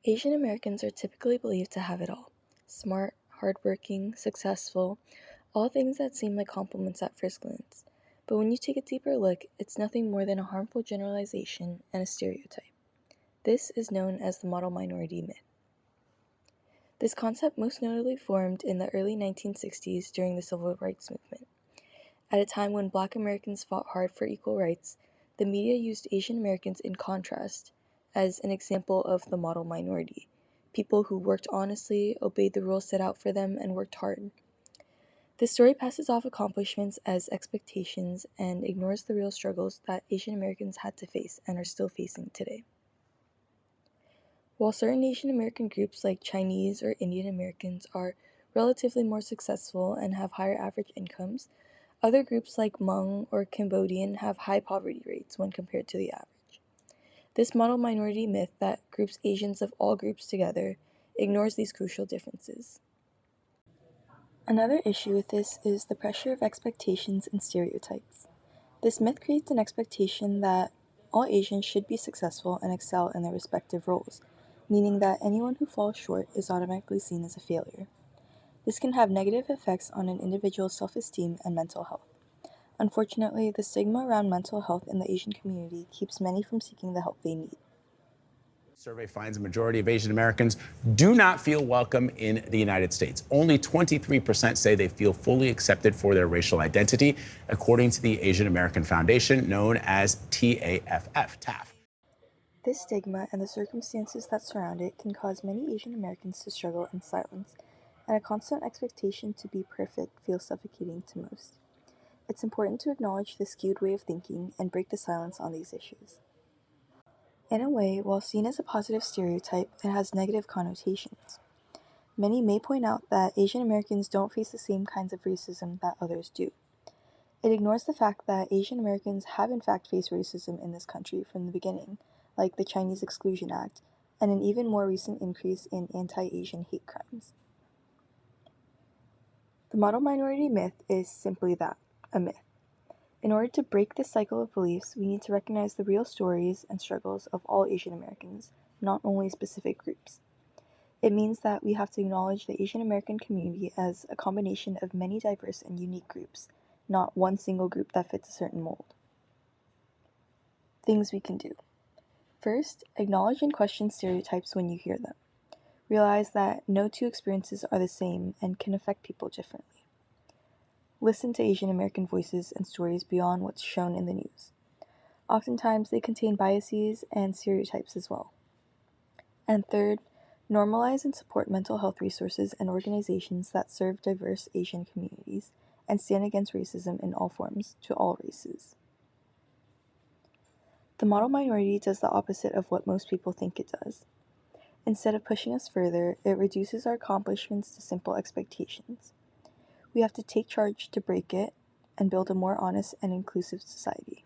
Asian Americans are typically believed to have it all: smart, hardworking, successful, all things that seem like compliments at first glance. But when you take a deeper look, it's nothing more than a harmful generalization and a stereotype. This is known as the model minority myth. This concept most notably formed in the early 1960s during the Civil Rights Movement. At a time when Black Americans fought hard for equal rights, the media used Asian Americans in contrast as an example of the model minority, people who worked honestly, obeyed the rules set out for them, and worked hard. This story passes off accomplishments as expectations and ignores the real struggles that Asian Americans had to face and are still facing today. While certain Asian American groups like Chinese or Indian Americans are relatively more successful and have higher average incomes, other groups like Hmong or Cambodian have high poverty rates when compared to the average. This model minority myth that groups Asians of all groups together ignores these crucial differences. Another issue with this is the pressure of expectations and stereotypes. This myth creates an expectation that all Asians should be successful and excel in their respective roles, meaning that anyone who falls short is automatically seen as a failure. This can have negative effects on an individual's self-esteem and mental health. Unfortunately, the stigma around mental health in the Asian community keeps many from seeking the help they need. Survey finds a majority of Asian Americans do not feel welcome in the United States. Only 23% say they feel fully accepted for their racial identity, according to the Asian American Foundation, known as TAFF. This stigma and the circumstances that surround it can cause many Asian Americans to struggle in silence, and a constant expectation to be perfect feels suffocating to most. It's important to acknowledge this skewed way of thinking and break the silence on these issues. In a way, while seen as a positive stereotype, it has negative connotations. Many may point out that Asian Americans don't face the same kinds of racism that others do. It ignores the fact that Asian Americans have in fact faced racism in this country from the beginning, like the Chinese Exclusion Act, and an even more recent increase in anti-Asian hate crimes. The model minority myth is simply that, a myth. In order to break this cycle of beliefs, we need to recognize the real stories and struggles of all Asian Americans, not only specific groups. It means that we have to acknowledge the Asian American community as a combination of many diverse and unique groups, not one single group that fits a certain mold. Things we can do. First, acknowledge and question stereotypes when you hear them. Realize that no two experiences are the same and can affect people differently. Listen to Asian American voices and stories beyond what's shown in the news. Oftentimes, they contain biases and stereotypes as well. And third, normalize and support mental health resources and organizations that serve diverse Asian communities and stand against racism in all forms to all races. The model minority does the opposite of what most people think it does. Instead of pushing us further, it reduces our accomplishments to simple expectations. We have to take charge to break it and build a more honest and inclusive society.